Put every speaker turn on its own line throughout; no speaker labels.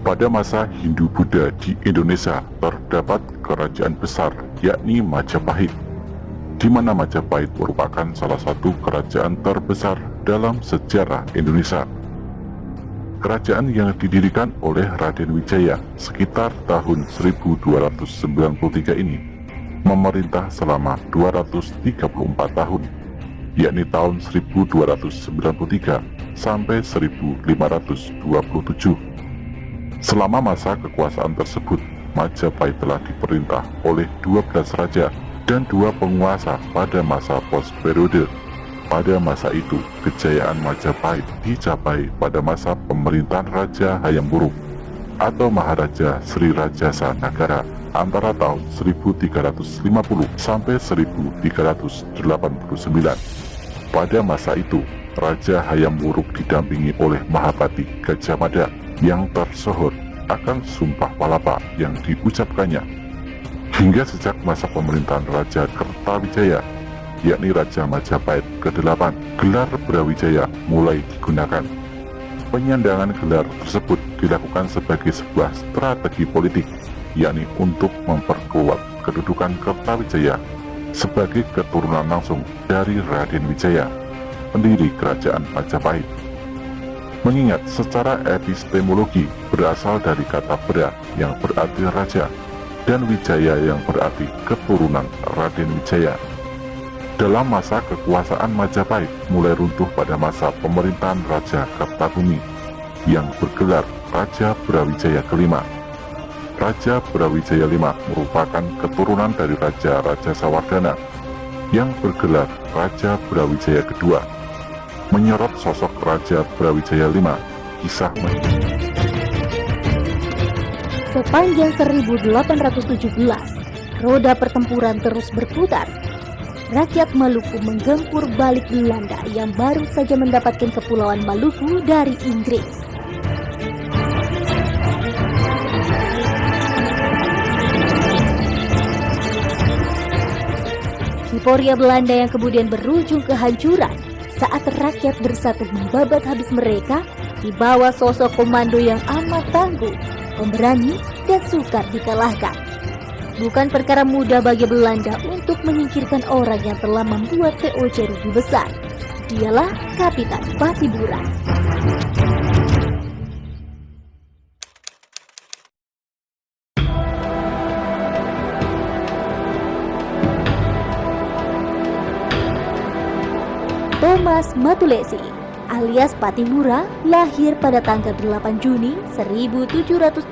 Pada masa Hindu-Buddha di Indonesia terdapat kerajaan besar yakni Majapahit, di mana Majapahit merupakan salah satu kerajaan terbesar dalam sejarah Indonesia. Kerajaan yang didirikan oleh Raden Wijaya sekitar tahun 1293 ini memerintah selama 234 tahun, yakni tahun 1293 sampai 1527. Selama masa kekuasaan tersebut, Majapahit telah diperintah oleh 12 raja dan 2 penguasa pada masa pos periode. Pada masa itu, kejayaan Majapahit dicapai pada masa pemerintahan Raja Hayam Wuruk atau Maharaja Sri Rajasa Nagara antara tahun 1350 sampai 1389. Pada masa itu, Raja Hayam Wuruk didampingi oleh Mahapati Gajah Mada yang tersohor akan Sumpah Palapa yang diucapkannya. Hingga sejak masa pemerintahan Raja Kertawijaya, yakni Raja Majapahit ke-8, gelar Brawijaya mulai digunakan. Penyandangan gelar tersebut dilakukan sebagai sebuah strategi politik, yakni untuk memperkuat kedudukan Kertawijaya sebagai keturunan langsung dari Raden Wijaya, pendiri kerajaan Majapahit. Mengingat secara epistemologi berasal dari kata Bra yang berarti raja dan Wijaya yang berarti keturunan Raden Wijaya. Dalam masa kekuasaan Majapahit mulai runtuh pada masa pemerintahan Raja Kertabumi yang bergelar Raja Brawijaya ke-5. Raja Brawijaya V merupakan keturunan dari Raja Rajasawardhana yang bergelar Raja Brawijaya kedua. Menyorot sosok Raja Brawijaya V, kisah
Sepanjang 1817, roda pertempuran terus berputar. Rakyat Maluku menggempur balik Belanda yang baru saja mendapatkan Kepulauan Maluku dari Inggris. Euforia Belanda yang kemudian berujung kehancuran saat rakyat bersatu membabat habis mereka di bawah sosok komando yang amat tangguh, pemberani, dan sukar dikalahkan. Bukan perkara mudah bagi Belanda untuk menyingkirkan orang yang telah membuat VOC rugi besar. Dialah Kapitan Patibura. Thomas Matulesi alias Patibura lahir pada tanggal 8 Juni 1783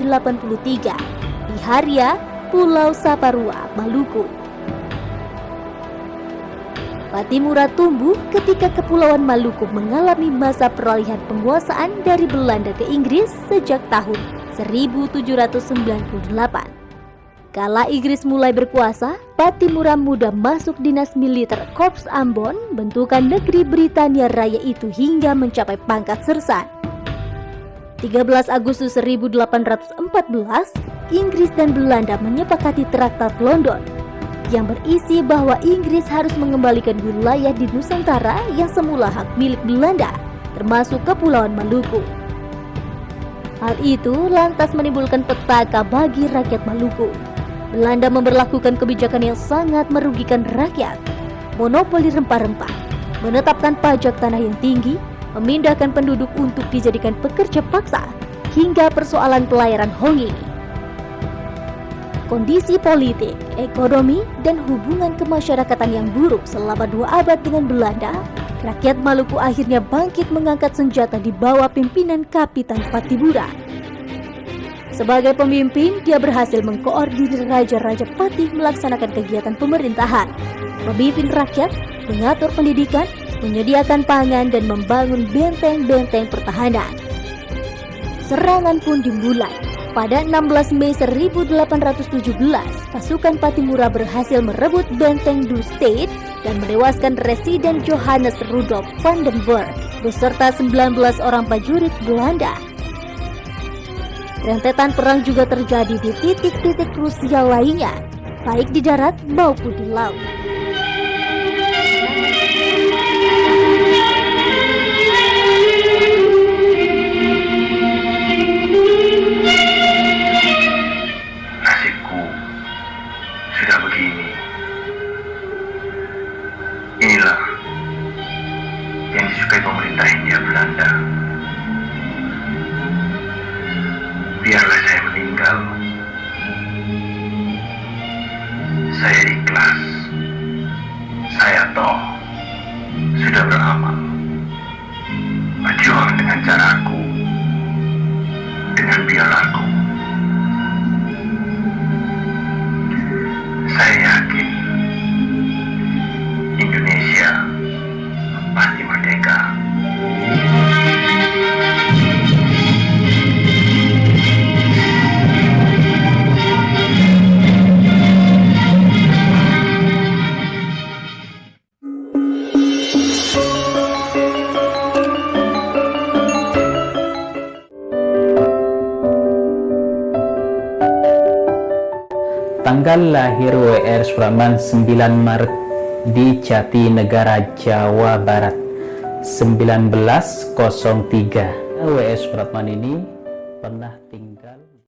di Haria, Pulau Saparua, Maluku. Patibura tumbuh ketika Kepulauan Maluku mengalami masa peralihan penguasaan dari Belanda ke Inggris sejak tahun 1798. Kala Inggris mulai berkuasa, Patibura muda masuk dinas militer Korps Ambon, bentukan negeri Britania Raya itu hingga mencapai pangkat sersan. 13 Agustus 1814, Inggris dan Belanda menyepakati Traktat London yang berisi bahwa Inggris harus mengembalikan wilayah di Nusantara yang semula hak milik Belanda, termasuk Kepulauan Maluku. Hal itu lantas menimbulkan petaka bagi rakyat Maluku. Belanda memberlakukan kebijakan yang sangat merugikan rakyat, monopoli rempah-rempah, menetapkan pajak tanah yang tinggi, memindahkan penduduk untuk dijadikan pekerja paksa, hingga persoalan pelayaran Hongi. Kondisi politik, ekonomi, dan hubungan kemasyarakatan yang buruk selama 2 abad dengan Belanda, rakyat Maluku akhirnya bangkit mengangkat senjata di bawah pimpinan Kapitan Patibura. Sebagai pemimpin, dia berhasil mengkoordinir raja-raja patih melaksanakan kegiatan pemerintahan, memimpin rakyat, mengatur pendidikan, menyediakan pangan, dan membangun benteng-benteng pertahanan. Serangan pun dimulai. Pada 16 Mei 1817, pasukan Patibura berhasil merebut benteng Du State dan menewaskan Residen Johannes Rudolf van den Burg beserta 19 orang prajurit Belanda. Rentetan perang juga terjadi di titik-titik krusial lainnya, baik di darat maupun di laut.
belaku. Saya yakin Indonesia pasti merdeka.
Tanggal lahir W.R. Supratman 9 Maret di Jatinegara, Jawa Barat 1903. W.R. Supratman ini pernah tinggal